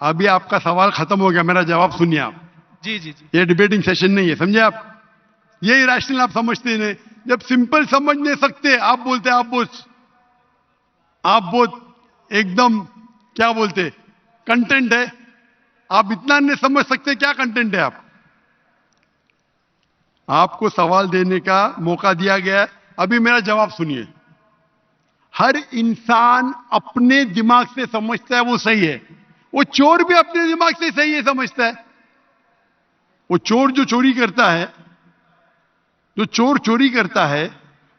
ابھی آپ کا سوال ختم ہو گیا, میرا جواب سنیے آپ. جی جی جی. یہ ڈیبیٹنگ سیشن نہیں ہے, سمجھے آپ. یہ ریشنل آپ سمجھتے نہیں. جب سمپل سمجھ نہیں سکتے آپ بولتے آپ بہت ایک دم کیا بولتے کنٹینٹ ہے. آپ اتنا نہیں سمجھ سکتے کیا کنٹینٹ ہے. آپ کو سوال دینے کا موقع دیا گیا ہے, ابھی میرا جواب سنیے. ہر انسان اپنے دماغ سے سمجھتا ہے وہ صحیح ہے. وہ چور بھی اپنے دماغ سے صحیح ہے سمجھتا ہے. وہ چور جو چوری کرتا ہے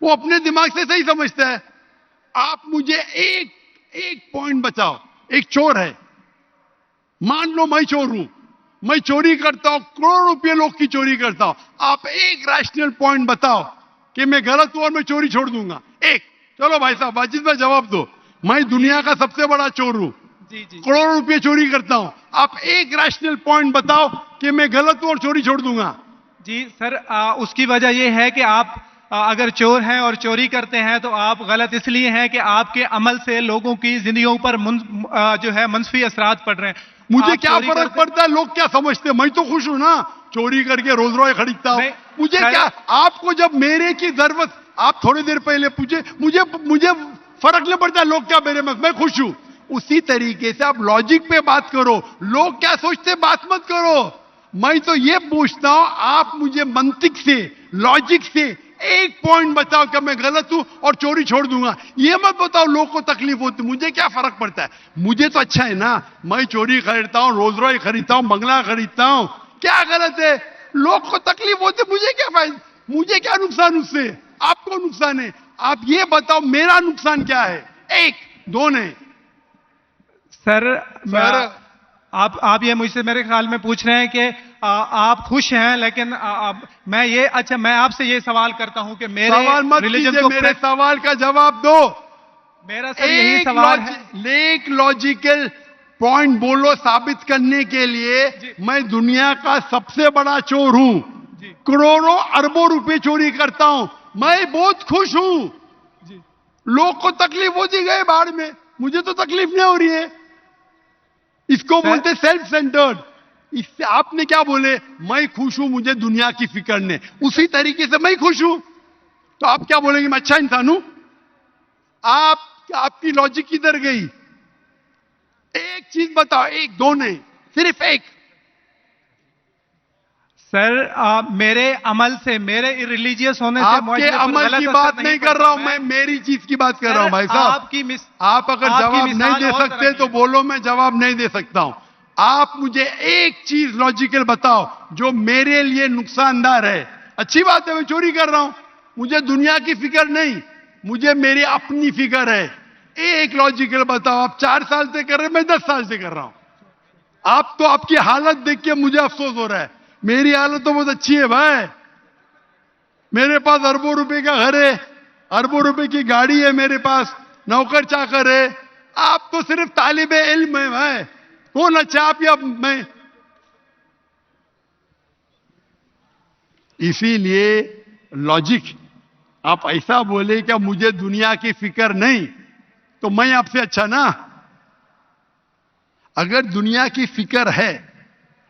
وہ اپنے دماغ سے صحیح سمجھتا ہے. آپ مجھے ایک پوائنٹ بتاؤ. ایک چور ہے, مان لو میں چور ہوں, میں چوری کرتا ہوں, کروڑوں روپے لوگ کی چوری کرتا ہوں. آپ ایک ریشنل پوائنٹ بتاؤ کہ میں غلط ہوں اور میں چوری چھوڑ دوں گا. ایک. چلو بھائی صاحب واجد بھائی جواب دو. میں دنیا کا سب سے بڑا چور ہوں, جی جی. کروڑوں روپے چوری کرتا ہوں. آپ ایک ریشنل پوائنٹ بتاؤ کہ میں غلط ہوں اور چوری چھوڑ دوں گا. جی سر, اس کی وجہ یہ ہے کہ آپ اگر چور ہیں اور چوری کرتے ہیں تو آپ غلط اس لیے ہیں کہ آپ کے عمل سے لوگوں کی زندگیوں پر جو ہے منفی اثرات پڑ رہے ہیں. مجھے آپ کیا چوری فرق کرتے- پڑتا ہے لوگ کیا سمجھتے ہیں. میں تو خوش ہوں نا, چوری کر کے روز روز خریدتا ہوں. نہیں، مجھے سر- کیا, آپ کو جب میرے کی ضرورت, آپ تھوڑی دیر پہلے پوچھے, مجھے فرق نہیں پڑتا لوگ کیا میرے میں خوش ہوں. اسی طریقے سے آپ لاجک پہ بات کرو, لوگ کیا سوچتے بات مت کرو. میں تو یہ پوچھتا ہوں آپ مجھے منطق سے لاجک سے ایک پوائنٹ بتاؤ کہ میں غلط ہوں اور چوری چھوڑ دوں گا. یہ مت بتاؤ لوگ کو تکلیف ہوتی, مجھے کیا فرق پڑتا ہے. مجھے تو اچھا ہے نا, میں چوری خریدتا ہوں, روز روز خریدتا ہوں, بنگلہ خریدتا ہوں, کیا غلط ہے. لوگ کو تکلیف ہوتی, مجھے کیا فائدہ, مجھے کیا نقصان اس سے, آپ کو نقصان ہے. آپ یہ بتاؤ میرا نقصان کیا ہے. ایک دو نہیں سر, سر آپ یہ مجھ سے میرے خیال میں پوچھ رہے ہیں کہ آپ خوش ہیں, لیکن میں آپ سے یہ سوال کرتا ہوں کہ میرے سوال مت ریلیجن کیجئے, کو میرے سوال کا جواب دو. میرا سر یہی سوال ہے. ایک لاجیکل پوائنٹ بولو ثابت کرنے کے لیے. جی. میں دنیا کا سب سے بڑا چور ہوں, جی کروڑوں اربوں روپے چوری کرتا ہوں, میں بہت خوش ہوں. جی. لوگ کو تکلیف ہوتی گئے باڑ میں, مجھے تو تکلیف نہیں ہو رہی ہے. اس کو سر- بولتے سیلف سینٹرڈ. اس سے آپ نے کیا بولے, میں خوش ہوں, مجھے دنیا کی فکر نہیں. اسی طریقے سے میں خوش ہوں, تو آپ کیا بولیں گے میں اچھا انسان ہوں. آپ کی لاجک کدھر گئی. ایک چیز بتاؤ, ایک دو نہیں, صرف ایک. سر, میرے عمل سے, میرے ریلیجیس ہونے سے آپ کے معاشرے پر عمل غلط کی اثر بات نہیں نہیں پڑتا. کر رہا ہوں, میں میری چیز کی بات کر رہا ہوں. بھائی صاحب آپ اگر آپ کی جواب نہیں مثال دے اور سکتے طرح کی تو ہے. بولو, میں جواب نہیں دے سکتا ہوں. آپ مجھے ایک چیز لاجیکل بتاؤ جو میرے لیے نقصان دہ ہے. اچھی بات ہے, میں چوری کر رہا ہوں, مجھے دنیا کی فکر نہیں, مجھے میری اپنی فکر ہے. ایک لاجیکل بتاؤ. آپ 4 سال سے کر رہے ہیں, میں 10 سال سے کر رہا ہوں. آپ تو آپ کی حالت دیکھ کے مجھے افسوس ہو رہا ہے. میری حالت تو بہت اچھی ہے بھائی. میرے پاس اربوں روپے کا گھر ہے, اربوں روپے کی گاڑی ہے میرے پاس, نوکر چاکر ہے. آپ تو صرف طالب علم ہے بھائی. کون اچھا, آپ یا میں. اسی لیے لاجک, آپ ایسا بولے کہ مجھے دنیا کی فکر نہیں, تو میں آپ سے اچھا نا. اگر دنیا کی فکر ہے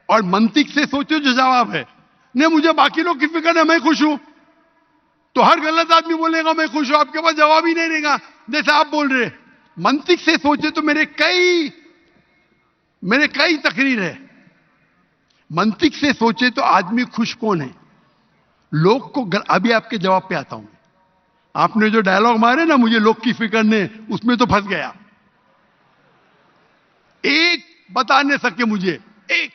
اور منطق سے سوچو جو جواب ہے, نہیں مجھے باقی لوگ کی فکر ہے, میں خوش ہوں, تو ہر غلط آدمی بولے گا میں خوش ہوں, آپ کے پاس جواب ہی نہیں رہے گا. جیسے آپ بول رہے, منطق سے سوچے تو میرے کئی تقریر ہے. منطق سے سوچے تو آدمی خوش کون ہے. لوگ کو ابھی آپ کے جواب پہ آتا ہوں. آپ نے جو ڈائلوگ مارے نا, مجھے لوگ کی فکر نہیں, اس میں تو پھنس گیا. ایک بتا نہیں سکے مجھے, ایک.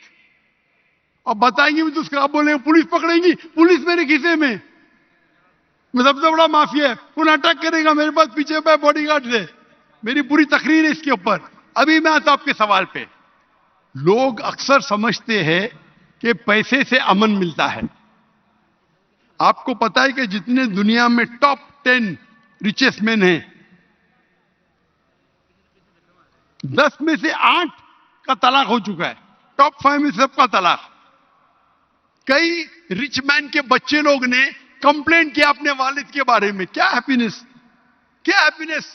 اور بتائیں گے بھی تو اس کا آپ بولیں گے پولیس پکڑیں گی, پولیس میرے کھیسے میں سب سے بڑا مافیا ہے, کون اٹیک کرے گا میرے پاس پیچھے پہ باڈی گارڈ سے. میری پوری تقریر ہے اس کے اوپر. ابھی میں آتا ہوں آپ کے سوال پہ. لوگ اکثر سمجھتے ہیں کہ پیسے سے امن ملتا ہے. آپ کو پتا ہے کہ جتنے دنیا میں ٹاپ 10 ریچسٹ مین ہیں, 10 میں سے 8 کا طلاق ہو چکا ہے. ٹاپ 5 میں سب کا طلاق. کئی رچ مین کے بچے لوگ نے کمپلینٹ کیا اپنے والد کے بارے میں, کیا ہیپینس, کیا ہیپینس.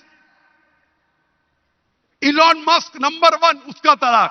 ایلون مسک نمبر 1, اس کا طلاق.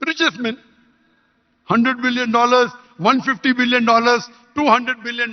richest men, $100 billion, $150 billion, $200 billion,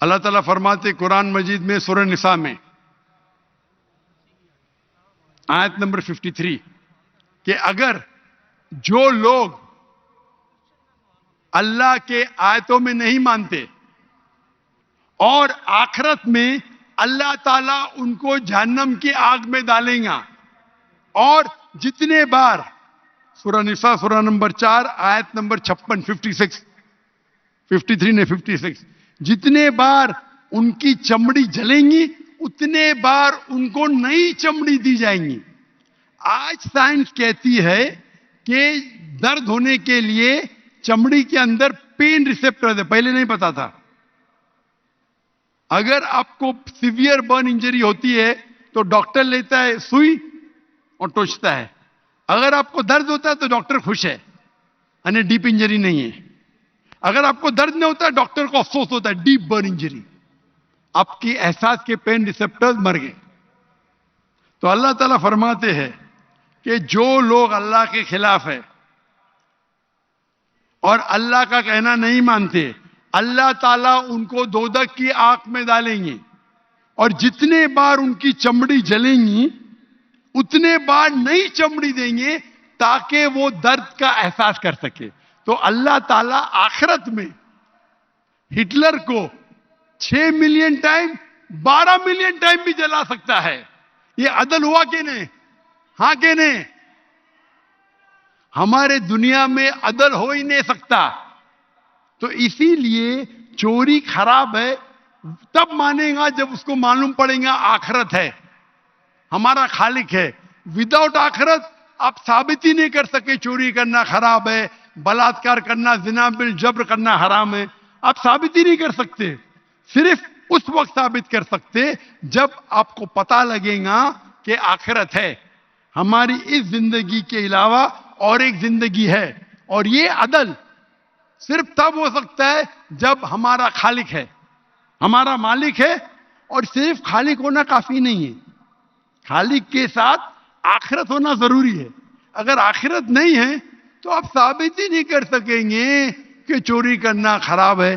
اللہ تعالیٰ فرماتے قرآن مجید میں سورہ نساء میں آیت نمبر 53 کہ اگر جو لوگ اللہ کے آیتوں میں نہیں مانتے اور آخرت میں اللہ تعالیٰ ان کو جہنم کی آگ میں ڈالیں گا، اور جتنے بار سورہ نساء سورہ نمبر 4 آیت نمبر 56 53 نے 56 جتنے بار ان کی چمڑی جلیں گی اتنے بار ان کو نئی چمڑی دی جائیں گی۔ آج سائنس کہتی ہے کہ درد ہونے کے لیے چمڑی کے اندر پین ریسپٹر ہے، پہلے نہیں پتا تھا۔ اگر آپ کو سیویئر برن انجری ہوتی ہے تو ڈاکٹر لیتا ہے سوئی اور ٹوچتا ہے، اگر آپ کو درد ہوتا ہے تو ڈاکٹر خوش ہے، یعنی ڈیپ انجری نہیں ہے۔ اگر آپ کو درد نہیں ہوتا ڈاکٹر کو افسوس ہوتا ہے، ڈیپ برن انجری، آپ کی احساس کے پین ریسپٹرز مر گئے۔ تو اللہ تعالیٰ فرماتے ہیں کہ جو لوگ اللہ کے خلاف ہے اور اللہ کا کہنا نہیں مانتے، اللہ تعالیٰ ان کو دوزخ کی آگ میں ڈالیں گے، اور جتنے بار ان کی چمڑی جلیں گی اتنے بار نئی چمڑی دیں گے تاکہ وہ درد کا احساس کر سکے۔ تو اللہ تعالیٰ آخرت میں ہٹلر کو 6 ملین ٹائم 12 ملین ٹائم بھی جلا سکتا ہے۔ یہ عدل ہوا کہ نہیں؟ ہاں کہ نہیں؟ ہمارے دنیا میں عدل ہو ہی نہیں سکتا۔ تو اسی لیے چوری خراب ہے، تب مانے گا جب اس کو معلوم پڑے گا آخرت ہے، ہمارا خالق ہے۔ وداؤٹ آخرت آپ ثابت ہی نہیں کر سکے چوری کرنا خراب ہے، بلاತ್ಕಾರ کرنا، زنا بالجبر کرنا حرام ہے، آپ ثابت ہی نہیں کر سکتے۔ صرف اس وقت ثابت کر سکتے جب آپ کو پتہ لگے گا کہ آخرت ہے، ہماری اس زندگی کے علاوہ اور ایک زندگی ہے، اور یہ عدل صرف تب ہو سکتا ہے جب ہمارا خالق ہے، ہمارا مالک ہے۔ اور صرف خالق ہونا کافی نہیں ہے، خالق کے ساتھ آخرت ہونا ضروری ہے۔ اگر آخرت نہیں ہے تو آپ ثابت ہی نہیں کر سکیں گے کہ چوری کرنا خراب ہے،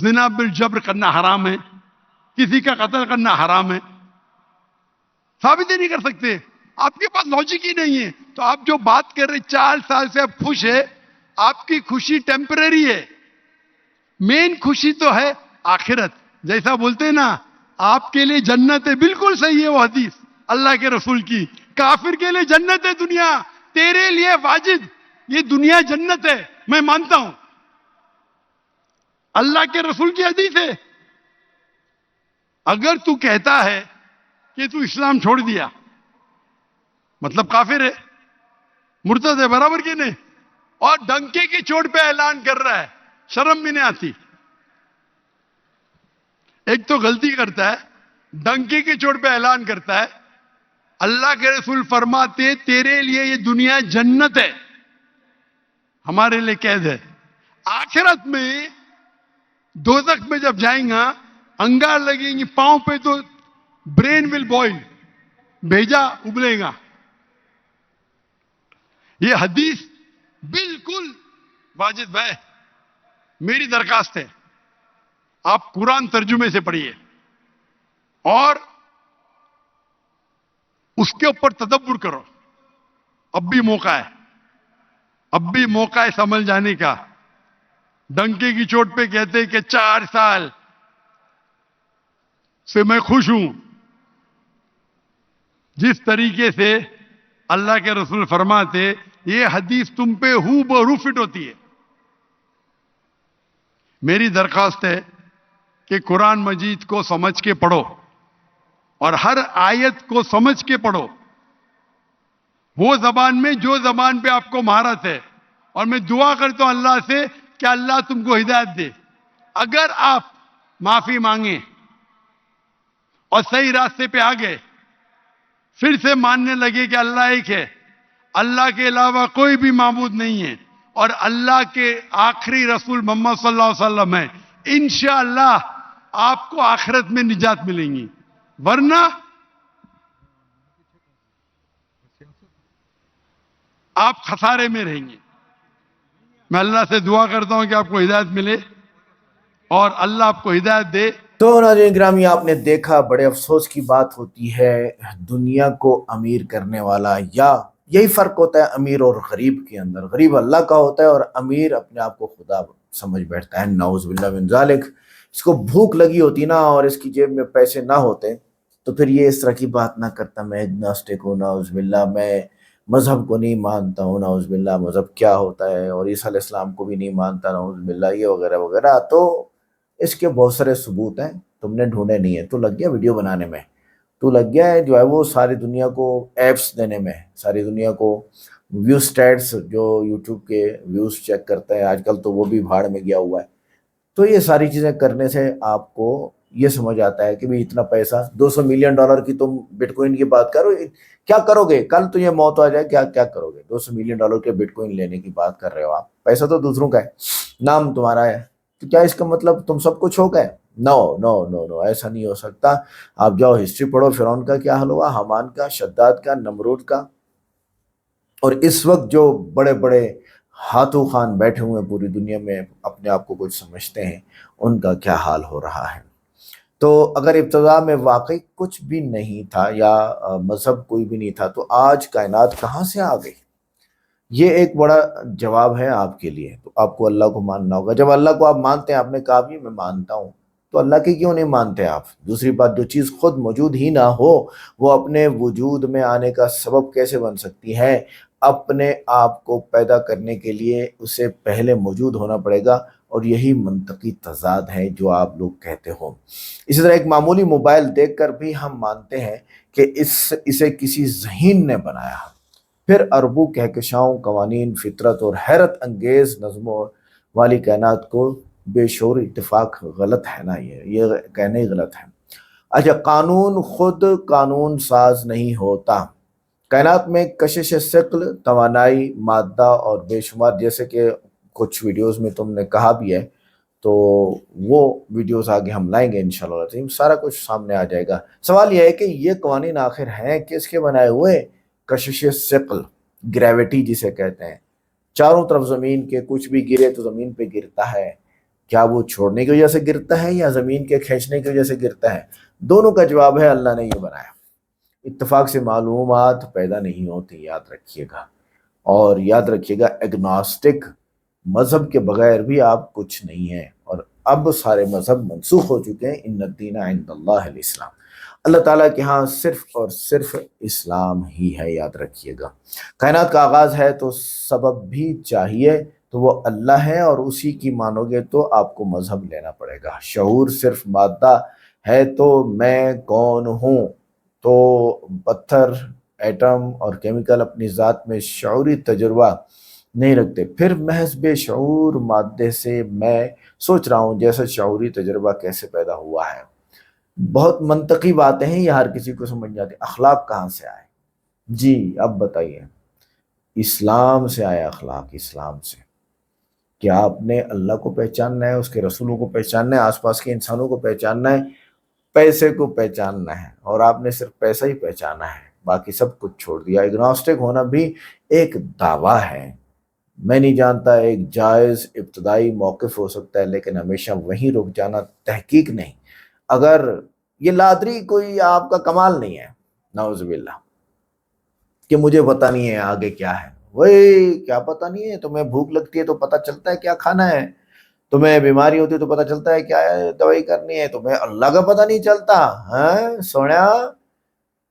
زنا بالجبر کرنا حرام ہے، کسی کا قتل کرنا حرام ہے، ثابت ہی نہیں کر سکتے۔ آپ کے پاس لاجک ہی نہیں ہے۔ تو آپ جو بات کر رہے 4 سال سے آپ خوش ہے، آپ کی خوشی ٹیمپرری ہے، مین خوشی تو ہے آخرت۔ جیسا بولتے ہیں نا آپ کے لیے جنت ہے، بالکل صحیح ہے وہ حدیث اللہ کے رسول کی۔ کافر کے لیے جنت ہے دنیا، تیرے لیے واجد یہ دنیا جنت ہے، میں مانتا ہوں، اللہ کے رسول کی حدیث ہے۔ اگر تو کہتا ہے کہ تو اسلام چھوڑ دیا مطلب کافر ہے، مرتد ہے، برابر کی نہیں؟ اور ڈنکے کی چوٹ پہ اعلان کر رہا ہے، شرم بھی نہیں آتی؟ ایک تو غلطی کرتا ہے، ڈنکے کی چوٹ پہ اعلان کرتا ہے، اللہ کے رسول فرماتے تیرے لیے یہ دنیا جنت ہے، ہمارے لیے قید ہے۔ آخرت میں دوزخ میں جب جائیں گا انگار لگیں گی پاؤں پہ تو برین ول بوائل، بھیجا ابلے گا۔ یہ حدیث بالکل واجب ہے۔ میری درخواست ہے آپ قرآن ترجمے سے پڑھیے اور اس کے اوپر تدبر کرو۔ اب بھی موقع ہے، اب بھی موقع ہے سمجھ جانے کا۔ ڈنکے کی چوٹ پہ کہتے کہ 4 سال سے میں خوش ہوں، جس طریقے سے اللہ کے رسول فرماتے یہ حدیث تم پہ ہو بہو فٹ ہوتی ہے۔ میری درخواست ہے کہ قرآن مجید کو سمجھ کے پڑھو اور ہر آیت کو سمجھ کے پڑھو، وہ زبان میں جو زبان پہ آپ کو مہارت ہے۔ اور میں دعا کرتا ہوں اللہ سے کہ اللہ تم کو ہدایت دے۔ اگر آپ معافی مانگیں اور صحیح راستے پہ آ گئے، پھر سے ماننے لگے کہ اللہ ایک ہے، اللہ کے علاوہ کوئی بھی معبود نہیں ہے، اور اللہ کے آخری رسول محمد صلی اللہ علیہ وسلم ہے، انشاءاللہ آپ کو آخرت میں نجات ملیں گی، ورنہ آپ خسارے میں رہیں گے۔ میں اللہ سے دعا کرتا ہوں کہ آپ کو ہدایت ملے اور اللہ آپ کو ہدایت دے. تو ناظرین گرامی آپ نے دیکھا بڑے افسوس کی بات ہوتی ہے دنیا کو امیر کرنے والا، یا یہی فرق ہوتا ہے امیر اور غریب کے اندر. غریب اللہ کا ہوتا ہے اور امیر اپنے آپ کو خدا سمجھ بیٹھتا ہے. نعوذ باللہ من ذالک. اس کو بھوک لگی ہوتی نا اور اس کی جیب میں پیسے نہ ہوتے تو پھر یہ اس طرح کی بات نہ کرتا میں ایگناسٹک ہوں، نعوذ باللہ میں مذہب کو نہیں مانتا ہوں، نعوذ باللہ مذہب کیا ہوتا ہے، اور عیسیٰ علیہ السلام کو بھی نہیں مانتا، نعوذ باللہ، یہ وغیرہ وغیرہ. تو اس کے بہت سارے ثبوت ہیں، تم نے ڈھونڈے نہیں ہیں. تو لگ گیا ویڈیو بنانے میں، تو لگ گیا ہے جو ہے وہ ساری دنیا کو ایپس دینے میں، ساری دنیا کو ویو سٹیٹس، جو یوٹیوب کے ویوز چیک کرتا ہے آج کل تو وہ بھی بھاڑ میں گیا ہوا ہے. تو یہ ساری چیزیں کرنے سے آپ کو یہ سمجھ آتا ہے کہ بھی اتنا پیسہ، $200 ملین کی تم بٹ کوئن کی بات کرو، کیا کرو گے؟ کل تو یہ موت آ جائے، کیا کرو گے؟ $200 ملین کے بٹ کوئن لینے کی بات کر رہے ہو آپ. پیسہ تو دوسروں کا ہے، نام تمہارا ہے، تو کیا اس کا مطلب تم سب کچھ ہو گئے؟ نو نو نو نو، ایسا نہیں ہو سکتا. آپ جاؤ ہسٹری پڑھو، فرعون کا کیا حال ہوا، حامان کا، شداد کا، نمرود کا، اور اس وقت جو بڑے بڑے ہاتھوں خان بیٹھے ہوئے ہیں پوری دنیا میں اپنے آپ کو کچھ سمجھتے ہیں، ان کا کیا حال ہو رہا ہے. تو اگر ابتدا میں واقعی کچھ بھی نہیں تھا یا مذہب کوئی بھی نہیں تھا تو آج کائنات کہاں سے آ گئی؟ یہ ایک بڑا جواب ہے آپ کے لیے. تو آپ کو اللہ کو ماننا ہوگا. جب اللہ کو آپ مانتے ہیں، آپ نے کہا بھی میں مانتا ہوں، تو اللہ کی کیوں نہیں مانتے آپ؟ دوسری بات، جو چیز خود موجود ہی نہ ہو وہ اپنے وجود میں آنے کا سبب کیسے بن سکتی ہے؟ اپنے آپ کو پیدا کرنے کے لیے اسے پہلے موجود ہونا پڑے گا، اور یہی منطقی تضاد ہے جو آپ لوگ کہتے ہو. اسی طرح ایک معمولی موبائل دیکھ کر بھی ہم مانتے ہیں کہ اسے کسی ذہین نے بنایا. پھر اربوں کہکشاؤں، قوانین، فطرت اور حیرت انگیز نظموں والی کائنات کو بے شعور اتفاق غلط ہے نا، یہ کہنا ہی غلط ہے. اچھا، قانون خود قانون ساز نہیں ہوتا. کائنات میں کشش ثقل، توانائی، مادہ اور بے شمار، جیسے کہ کچھ ویڈیوز میں تم نے کہا بھی ہے، تو وہ ویڈیوز آگے ہم لائیں گے انشاءاللہ، سارا کچھ سامنے آ جائے گا. سوال یہ ہے کہ یہ قوانین آخر ہیں کس کے بنائے ہوئے؟ کشش ثقل، گریوٹی جسے کہتے ہیں. چاروں طرف زمین کے کچھ بھی گرے تو زمین پہ گرتا ہے. کیا وہ چھوڑنے کی وجہ سے گرتا ہے یا زمین کے کھینچنے کی وجہ سے گرتا ہے؟ دونوں کا جواب ہے اللہ نے یہ بنایا. اتفاق سے معلومات پیدا نہیں ہوتی، یاد رکھیے گا. اور یاد رکھیے گا ایگناسٹک مذہب کے بغیر بھی آپ کچھ نہیں ہیں، اور اب سارے مذہب منسوخ ہو چکے ہیں. ان الدین عند اللہ الاسلام. اللہ تعالیٰ کے ہاں صرف اور صرف اسلام ہی ہے، یاد رکھیے گا. کائنات کا آغاز ہے تو سبب بھی چاہیے، تو وہ اللہ ہے، اور اسی کی مانو گے تو آپ کو مذہب لینا پڑے گا. شعور صرف مادہ ہے تو میں کون ہوں؟ تو پتھر، ایٹم اور کیمیکل اپنی ذات میں شعوری تجربہ نہیں رکھتے. پھر محض بے شعور مادے سے میں سوچ رہا ہوں جیسا شعوری تجربہ کیسے پیدا ہوا ہے. بہت منطقی باتیں ہیں، یہ ہر کسی کو سمجھ جاتی. اخلاق کہاں سے آئے؟ جی اب بتائیے. اسلام سے آیا اخلاق، اسلام سے. کیا آپ نے اللہ کو پہچاننا ہے، اس کے رسولوں کو پہچاننا ہے، آس پاس کے انسانوں کو پہچاننا ہے، پیسے کو پہچاننا ہے، اور آپ نے صرف پیسہ ہی پہچانا ہے، باقی سب کچھ چھوڑ دیا. ایگناسٹک ہونا بھی ایک دعویٰ ہے. میں نہیں جانتا، ایک جائز ابتدائی موقف ہو سکتا ہے، لیکن ہمیشہ وہیں رک جانا تحقیق نہیں. اگر یہ لادری کوئی آپ کا کمال نہیں ہے، نعوذ باللہ، کہ مجھے پتہ نہیں ہے آگے کیا ہے. وہی کیا پتہ نہیں ہے؟ تمہیں بھوک لگتی ہے تو پتہ چلتا ہے کیا کھانا ہے، تمہیں بیماری ہوتی ہے تو پتہ چلتا ہے کیا دوائی کرنی ہے، تمہیں اللہ کا پتہ نہیں چلتا. ہاں سونا،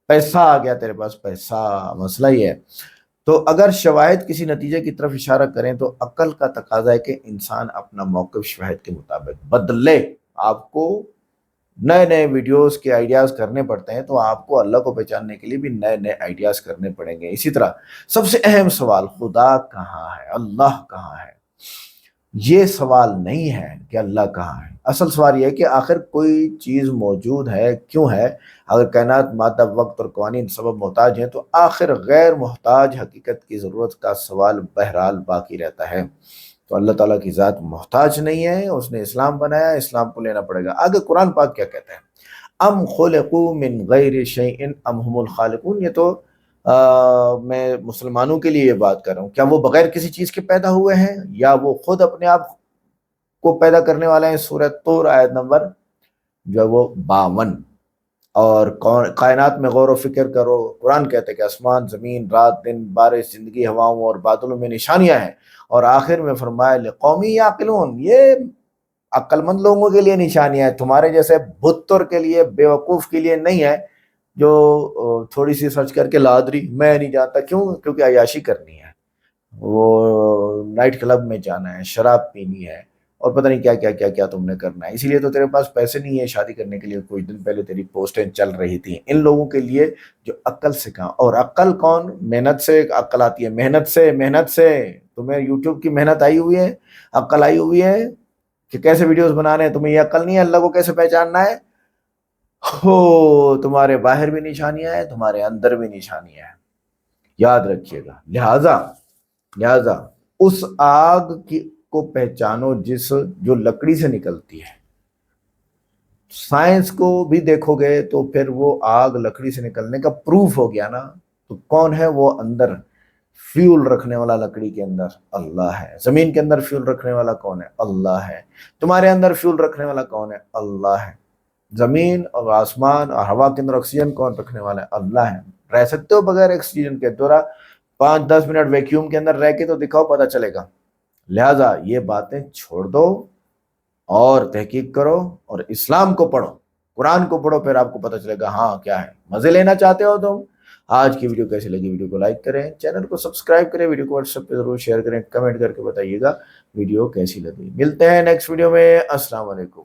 پیسہ آ گیا تیرے پاس، پیسہ، مسئلہ ہی ہے. تو اگر شواہد کسی نتیجے کی طرف اشارہ کریں تو عقل کا تقاضا ہے کہ انسان اپنا موقف شواہد کے مطابق بدلے. آپ کو نئے نئے ویڈیوز کے آئیڈیاز کرنے پڑتے ہیں، تو آپ کو اللہ کو پہچاننے کے لیے بھی نئے نئے آئیڈیاز کرنے پڑیں گے. اسی طرح سب سے اہم سوال، خدا کہاں ہے، اللہ کہاں ہے؟ یہ سوال نہیں ہے کہ اللہ کہاں ہے. اصل سوال یہ ہے کہ آخر کوئی چیز موجود ہے کیوں ہے؟ اگر کائنات، مادہ، وقت اور قوانین سبب محتاج ہیں تو آخر غیر محتاج حقیقت کی ضرورت کا سوال بہرحال باقی رہتا ہے. تو اللہ تعالیٰ کی ذات محتاج نہیں ہے، اس نے اسلام بنایا، اسلام کو لینا پڑے گا. آگے قرآن پاک کیا کہتا ہے؟ ام خلقوا من غیر شیء ام هم الخالقون. یہ تو میں مسلمانوں کے لیے یہ بات کر رہا ہوں, کیا وہ بغیر کسی چیز کے پیدا ہوئے ہیں یا وہ خود اپنے آپ کو پیدا کرنے والے ہیں؟ سورہ طور آیت نمبر جو ہے وہ 52. اور کائنات میں غور و فکر کرو. قرآن کہتے ہیں کہ آسمان, زمین, رات, دن, بارش, زندگی, ہواؤں اور بادلوں میں نشانیاں ہیں, اور آخر میں فرمایا لقوم یعقلون, یہ عقل مند لوگوں کے لیے نشانیاں ہیں, تمہارے جیسے بھتر کے لیے, بیوقوف کے لیے نہیں ہے جو تھوڑی سی سرچ کر کے لادری میں نہیں جانتا. کیونکہ عیاشی کرنی ہے, وہ نائٹ کلب میں جانا ہے, شراب پینی ہے, اور پتہ نہیں کیا تم نے کرنا ہے. اسی لیے تو تیرے پاس پیسے نہیں ہے شادی کرنے کے لیے. کچھ دن پہلے تیری پوسٹیں چل رہی تھیں ان لوگوں کے لیے جو عقل سے کہاں. اور عقل کون؟ محنت سے عقل آتی ہے, محنت سے. تمہیں یوٹیوب کی محنت آئی ہوئی ہے, عقل آئی ہوئی ہے کہ کیسے ویڈیوز بنانے ہیں. تمہیں یہ عقل نہیں ہے اللہ کو کیسے پہچاننا ہے. ہو, تمہارے باہر بھی نشانیاں ہیں, تمہارے اندر بھی نشانیاں ہیں, یاد رکھیے گا. لہذا اس آگ کو پہچانو جو لکڑی سے نکلتی ہے. سائنس کو بھی دیکھو گے تو پھر وہ آگ لکڑی سے نکلنے کا پروف ہو گیا نا. تو کون ہے وہ اندر فیول رکھنے والا لکڑی کے اندر؟ اللہ ہے. زمین کے اندر فیول رکھنے والا کون ہے؟ اللہ ہے. تمہارے اندر فیول رکھنے والا کون ہے؟ اللہ ہے. زمین اور آسمان اور ہوا کے اندر آکسیجن کون رکھنے والا ہے؟ اللہ ہے. رہ سکتے ہو بغیر آکسیجن کے؟ تھوڑا 5-10 منٹ ویکیوم کے اندر رہ کے تو دکھاؤ, پتہ چلے گا. لہذا یہ باتیں چھوڑ دو اور تحقیق کرو اور اسلام کو پڑھو, قرآن کو پڑھو, پھر آپ کو پتہ چلے گا ہاں کیا ہے. مزے لینا چاہتے ہو تم؟ آج کی ویڈیو کیسی لگی؟ ویڈیو کو لائک کریں, چینل کو سبسکرائب کریں, ویڈیو کو واٹس ایپ پہ ضرور شیئر کریں, کمنٹ کر کے بتائیے گا ویڈیو کیسی لگی. ملتے ہیں نیکسٹ ویڈیو میں. السلام علیکم.